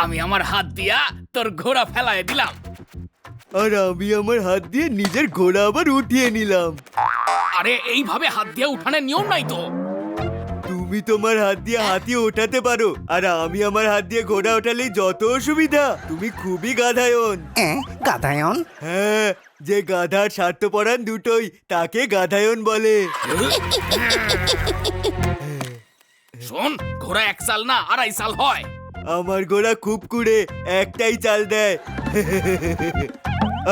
আমি আমার হাত দিয়া তোর ঘোড়া ফেলায় দিলাম। আর আমি আমার হাত দিয়ে নিজের ঘোড়া আবার উঠিয়ে নিলাম। আরে এইভাবে হাত দিয়ে উঠানোর নিয়ম নাই তো। তুমি তোমার হাত দিয়ে হাতি ওঠাতে পারো, আর আমি আমার হাত দিয়ে ঘোড়া ওঠালেই যত অসুবিধা। তুমি খুবই গাধায়ন। গাধায়ন? হ্যাঁ, যে গাধার স্বার্থপরায়ণ দুটোই, তাকে গাধায়ন বলে। শোন, ঘোড়া 1 সাল না 2.5 সাল হয়। আমার ঘোড়া খুব কুড়ে, একটাই চাল দেয়।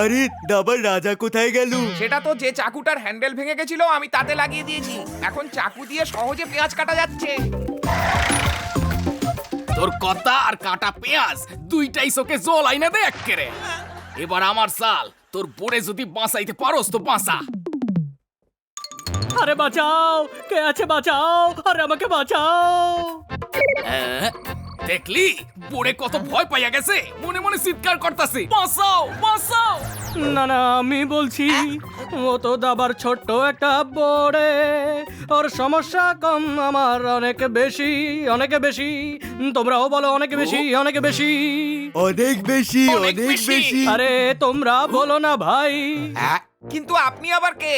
আরে দাবার রাজা কোথায় গেল? সেটা তো যে চাকুটার হ্যান্ডেল ভেঙে গেছিল আমি তাতে লাগিয়ে দিয়েছি। এখন চাকু দিয়ে সহজে পেঁয়াজ কাটা যাচ্ছে। তোর কতা আর কাটা পেঁয়াজ দুইটাই চোখে জল আইনা দে এক্কেরে। এবার আমার সাল, তোর বোরে যদি বাঁচাইতে পারোস তো বাঁচা। আরে বাঁচাও, কে আছে বাঁচাও, আরে আমাকে বাঁচাও। দেখলি বোরে কত ভয় পাইয়া গেছে, মনে মনে চিৎকার করতেছে, বাঁচাও বাঁচাও। না না, আমি বলছি ও তো দাবার ছোট্ট একটা বড়ে, ওর সমস্যা কম, আমার অনেক বেশি, অনেক বেশি। তোমরাও বলো অনেক বেশি, অনেক বেশি। অনেক বেশি, অনেক অনেক বেশি। বেশি। আরে তোমরা বলো না ভাই। কিন্তু আপনি আবার কে?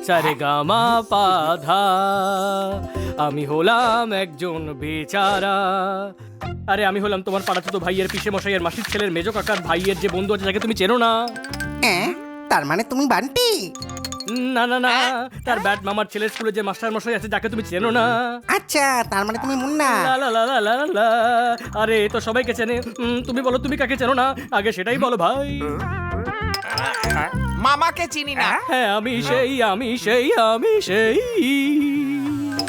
সারে গামা পাধা, আমি হলাম একজন বেচারা। আরে আমি হলাম তোমার পাড়া ছোট ভাইয়ের পিসে মশাইয়ের মাসির ছেলের মেজো কাকার ভাইয়ের যে বন্ধু আছে, যাকে তুমি চেনো না। তার মানে তুমি বান্টি? না না না, তার ব্যাট মামার ছেলের স্কুলে যে মাস্টার মশাই আছে, যাকে তুমি চেনো না। আচ্ছা, তার মানে তুমি মুন্না। লা লা লা লা লা লা। আরে তো সবাইকে চেনে। তুমি বলো তুমি কাকে চেনো না, আগে সেটাই বলো ভাই। মামাকে চিনি না। হ্যাঁ আমি সেই, আমি সেই, আমি সেই।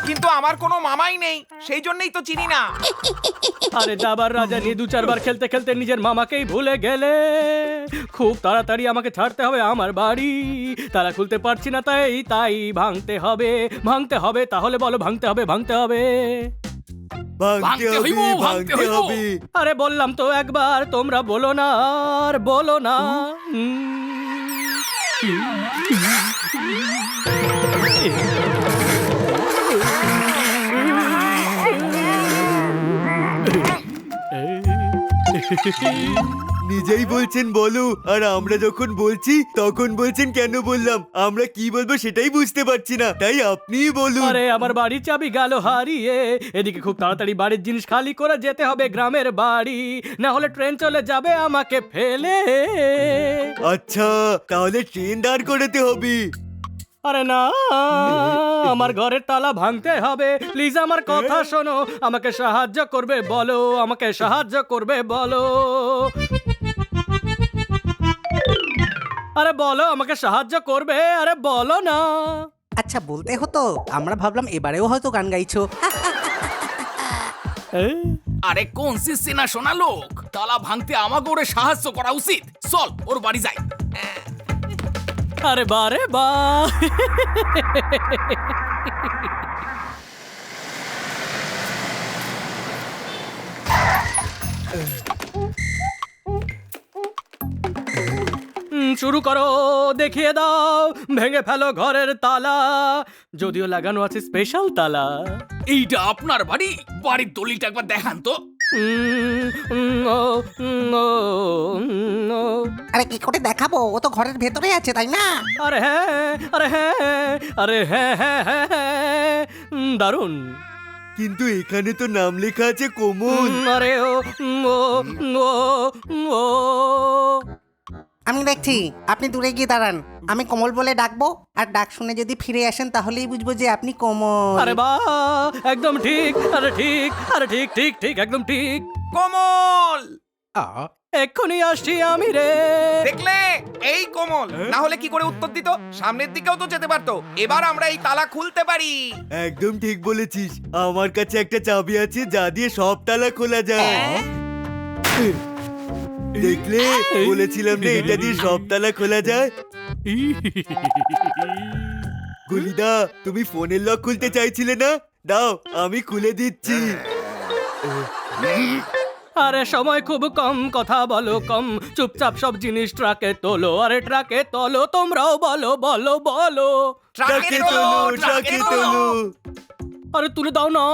কিন্তু আমার কোনো মামাই নেই, সেই জন্যই তো চিনি না। আরে দাবার রাজা নিয়ে 2-4 বার খেলতে খেলতে নিজের মামাকেই ভুলে গেলে। খুব তাড়াতাড়ি আমাকে ছাড়তে হবে আমার বাড়ি, তারা খুলতে পারছি না, তাই ভাঙতে হবে, ভাঙতে হবে। তাহলে বলো ভাঙতে হবে, ভাঙতে হবে। ভাঙতে হবে, হইব, ভাঙতে ভাঙতে হইব। হবে। আরে বললাম তো একবার, তোমরা বলো না আর বলো না। নিজেই বলছেন বলো, আর আমরা যখন বলছি তখন বলছেন কেন বললাম। আমরা কি বলবো সেটাই বুঝতে পারছি না, তাই আপনিই বলুন। আরে আমার বাড়ির চাবি গেল হারিয়ে, এদিকে খুব তাড়াতাড়ি বাড়ির জিনিস খালি করে যেতে হবে গ্রামের বাড়ি, না হলে ট্রেন চলে যাবে আমাকে ফেলে। আচ্ছা, তাহলে ট্রেন দাঁড় করাতে হবে। আরে না, আমার ঘরের তালা ভাঙতে হবে। প্লিজ আমার কথা শোনো, আমাকে সাহায্য করবে বলো, আমাকে সাহায্য করবে বলো। আরে বলো আমাকে সাহায্য করবে, আরে বলো না। আচ্ছা, বলতে হতো, আমরা ভাবলাম এবারেও হয়তো গান গাইছো। আরে কোন চেনা শোনা লোক, তালা ভাঙতে আমাকে ওরে সাহায্য করা উচিত। চল ওর বাড়ি যাই। আরে বারে বা। শুরু করো, দেখিয়ে দাও, ভেঙে ফেলো ঘরের তালা, যদিও লাগানো আছে স্পেশাল তালা। এইটা আপনার বাড়ি? বাড়ির দলিলটা একবার দেখান তো। আরে কি করে দেখাবো? ও তো ঘরের ভেতরে আছে, তাই না? আরে হ্যাঁ, আরে হ্যাঁ, আরে হ্যাঁ হ্যাঁ হ্যাঁ হ্যাঁ, দারুণ। কিন্তু এখানে তো নাম লেখা আছে কোমল। আরে ও ও ও ও। আমি দেখছি, আপনি দূরে গিয়ে দাঁড়ান, আমি কোমল বলে ডাকবো, আর ডাক শুনে যদি ফিরে আসেন তাহলেই বুঝবো যে আপনি কোমল। আরে বাহ, একদম ঠিক, আরে ঠিক, আরে ঠিক ঠিক ঠিক, একদম ঠিক। কোমল! এক্ষুনি আসছি আমি রে। দেখলে, এই কোমল। না হলে কি করে উত্তর দিত? সামনের দিকেও তো যেতে পারতো। এবার আমরা এই তালা খুলতে পারি। একদম ঠিক বলেছিস, আমার কাছে একটা চাবি আছে যা দিয়ে সব তালা খোলা যায়। দেখলে, বলেছিলাম না এটা দিয়ে সব তালা খোলা যায়। গুলিদা, তুমি ফোনের লক খুলতে চাইছিলে না? দাও, আমি খুলে দিচ্ছি। আরে সময় খুব কম, কথা বলো কম, চুপচাপ সব জিনিস ট্রাকে তোলো, আরে ট্রাকে তোলো, তোমরাও বলো বলো বলো। ট্রাকে তোলো, ট্রাকে তোলো। আরে তুলে দাও না।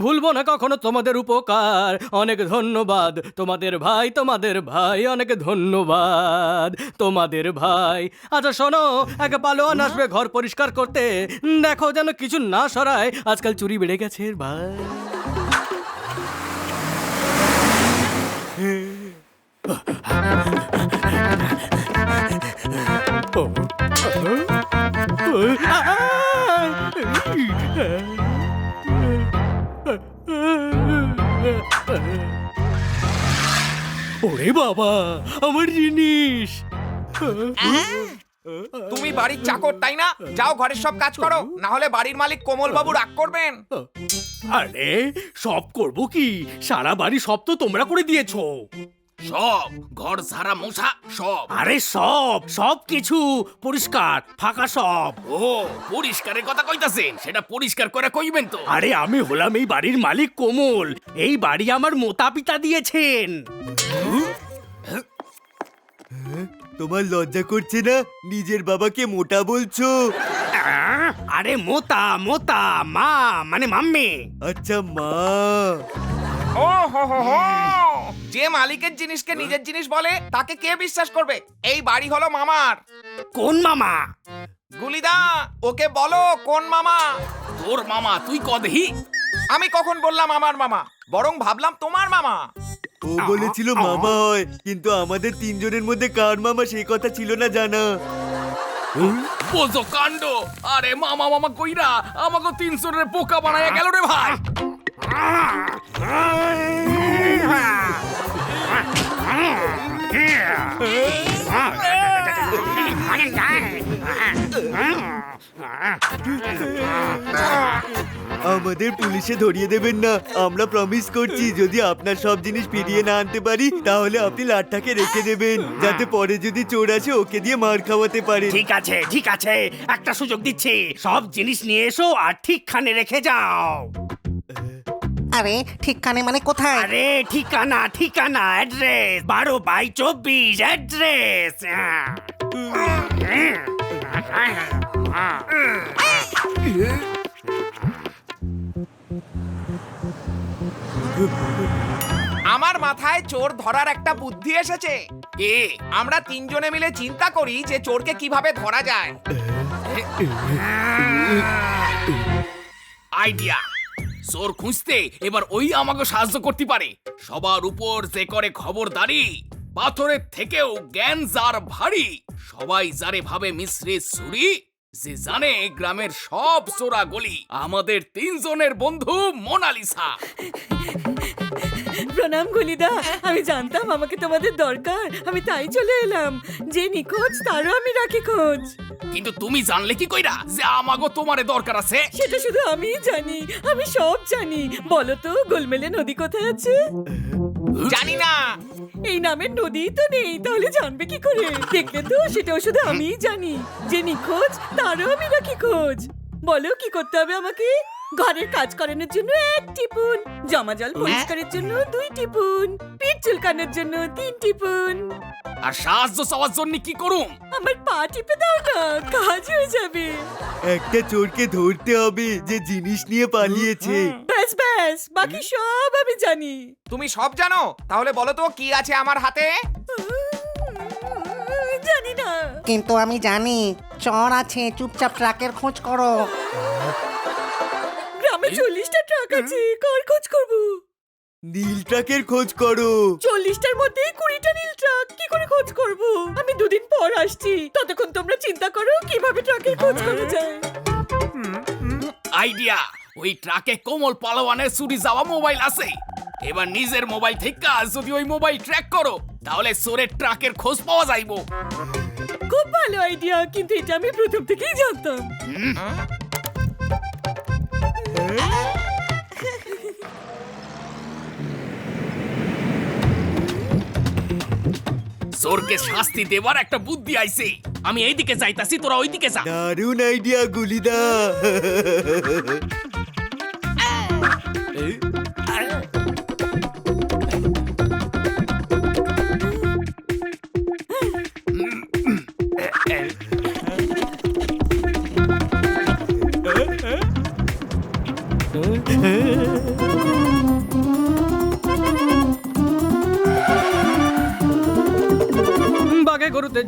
ভুলবো না কখনো তোমাদের উপকার। অনেক ধন্যবাদ তোমাদের ভাই অনেক ধন্যবাদ তোমাদের ভাই। আচ্ছা শোনো, এক পালোয়ান আসবে ঘর পরিষ্কার করতে, দেখো যেন কিছু না সরায়, আজকাল চুরি বেড়ে গেছে ভাই। ওরে বাবা, আমার জিনিস। তুমি বাড়ির চাকর তাই না? যাও ঘরের সব কাজ করো, না হলে বাড়ির মালিক কোমল বাবু রাগ করবেন। আরে সব করব কি, সারা বাড়ি সব তো তোমরা করে দিয়েছো। সব ঘর ঝাড়া মোছা সব। আরে সব কিছু পরিষ্কার ফাঁকা সব। ও পরিষ্কারের কথা কইতাছেন, সেটা পরিষ্কার করে কইবেন তো। আরে আমি হলাম এই বাড়ির মালিক কোমল, এই বাড়ি আমার মোতা পিতা দিয়েছেন। তোমার লজ্জা করছে না? নিজের বাবাকে মোটা বলছো? আরে মোতা মা মানে মাম্মি। আচ্ছা মা। ও হো হো হো, যে মালিকের জিনিসকে নিজের জিনিস বলে তাকে কে বিশ্বাস করবে? এই বাড়ি হলো মামার। কোন মামা? গুলিদা, ওকে বলো কোন মামা। তোর মামা তুই কদেহি? আমি কখন বললাম আমার মামা? বরং ভাবলাম তোমার মামা। ও বলেছিল মামা হয়, কিন্তু আমাদের তিনজনের মধ্যে কার মামা সেই কথা ছিল না জানা। বোঝো কাণ্ড। আরে মামা মামা কইরা আমাকে 300 পোকা বানায়া গেল রে ভাই। আমাদের পুলিশে ধরিয়ে দেবেন না, আমরা প্রমিস করছি যদি আপনার সব জিনিস ফিরিয়ে না আনতে পারি তাহলে আপনি লাটটাকে রেখে দেবেন, যাতে পরে যদি চোর আসে ওকে দিয়ে মার খাওয়াতে পারে। ঠিক আছে, একটা সুযোগ দিচ্ছি, সব জিনিস নিয়ে এসো আর ঠিকখানে রেখে যাও। আরে ঠিকখানে মানে কোথায়? আরে ঠিকানা অ্যাড্রেস 12/24 অ্যাড্রেস। আমার মাথায় চোর ধরার একটা বুদ্ধি এসেছে। এ আমরা তিনজনে মিলে চিন্তা করি যে চোরকে কিভাবে ধরা যায়। আইডিয়া। চোর খুঁজতে এবার ওই আমাকে সাহায্য করতে পারে। সবার উপর যে করে খবরদারি, পাথরের থেকেও জ্ঞান যার ভারী। সবাই যারে ভাবে মিশ্রে ছুরি, যে জানে গ্রামের সব চোরা গলি, আমাদের তিনজনের বন্ধু মোনালিসা। প্রণাম গলিদা, আমি জানতাম আমাকে তোমাদের দরকার, আমি তাই চলে এলাম। যে নিখোঁজ তারও আমি রাখি খোঁজ। কিন্তু তুমি জানলে কি কইরা যে আমাগো তোমারে দরকার আছে? সেটা শুধু আমিই জানি, আমি সব জানি। বলো তো গোলমেলে নদী কোথায় আছে? জানি না। এই নামের নদীই তো নেই, তাহলে জানবে কি করে? দেখলে তো, সেটাও শুধু আমিই জানি। যে নিখোঁজ তারও আমি রাখি খোঁজ। বলো কি করতে হবে আমাকে? ঘরের কাজ করানোর জন্য 1 টিপুন, জমা জল পরিষ্কারের জন্য 2 টিপুন, পিঠ চুলকানোর জন্য 3 টিপুন। আর সাহায্য চাওয়ার জন্য কি করুম? আমার পা টিপে দাও না, কাজ হয়ে যাবে। একটা চোরকে ধরতে হবে যে জিনিস নিয়ে পালিয়েছে। ব্যাস ব্যাস, বাকি সব আমি জানি। তুমি সব জানো? তাহলে বলো তো কি আছে আমার হাতে? জানি না। কিন্তু আমি জানি চোর আছে, চুপচাপ ট্রাকের খোঁজ করো। গ্রামে 40টা ট্রাক আছে, কার খোঁজ করবো? নীল ট্রাকের খোঁজ করো। 40টার মধ্যে 20টা নীল ট্রাক, কি করে খোঁজ করবো? আমি 2 দিন পর আসছি, ততক্ষণ তোমরা চিন্তা করো কিভাবে ট্রাকের খোঁজ করা যায়। আইডিয়া। ওই ট্রাকে কোমল পালোয়ানের চুরি যাওয়া মোবাইল আছে। এবার নিজের মোবাইল থেকে যদি ওই মোবাইল ট্র্যাক করো, তাহলে চোরের ট্রাকের খোঁজ পাওয়া যাইবো। খুব ভালো আইডিয়া, কিন্তু এটা আমি প্রথম থেকেই জানতাম। চোরকে শাস্তি দেবার একটা বুদ্ধি আইছে। আমি এইদিকে যাইতাছি, তোরা ওইদিকে যা। দারুণ আইডিয়া গুলিদা।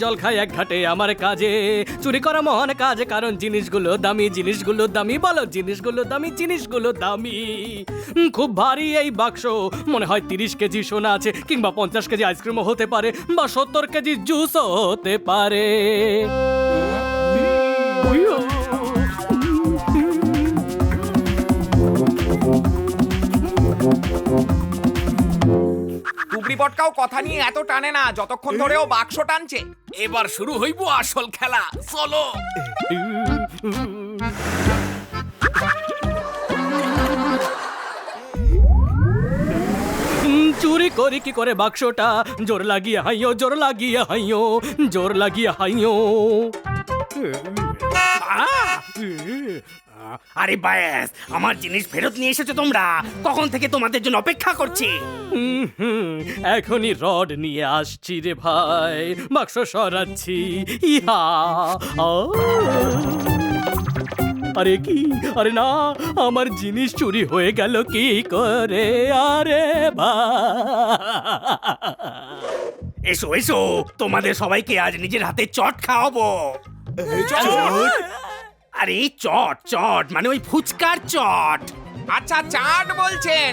জল খাই এক ঘাটে আমার কাজে, চুরি করা মহান কাজ, কারণ জিনিসগুলো দামি, জিনিসগুলো দামি, বলো জিনিসগুলো দামি, জিনিসগুলো দামি। খুব ভারী এই বাক্স, মনে হয় 30 কেজি সোনা আছে, কিংবা 50 কেজি আইসক্রিমও হতে পারে, বা 70 কেজি জুসও হতে পারে। টুবড়ি পটকাও কথা নিয়ে এত টানে না যতক্ষণ ধরে ও বাক্স টানছে। এবার শুরু হইব আসল খেলা, চলো। চুরি করি কি করে বাক্সটা, জোর লাগিয়ে হাইও, জোর লাগিয়ে হাইও, জোর লাগিয়ে হাইও। আরে বায়াস, আমার জিনিস ফেরত নিয়ে এসেছো তোমরা? কখন থেকে তোমাদের জন্য অপেক্ষা করছি। এখনই রড নিয়ে আসছি রে ভাই, বাক্স সরাচ্ছি। ইহা আ। আরে কি, আরে না, আমার জিনিস চুরি হয়ে গেল কি করে? আরে এসো এসো, তোমাদের সবাইকে আজ নিজের হাতে চট খাওয়াবো। আরে চট চট মানে ওই ফুচকার চট। আচ্ছা চাট বলছেন?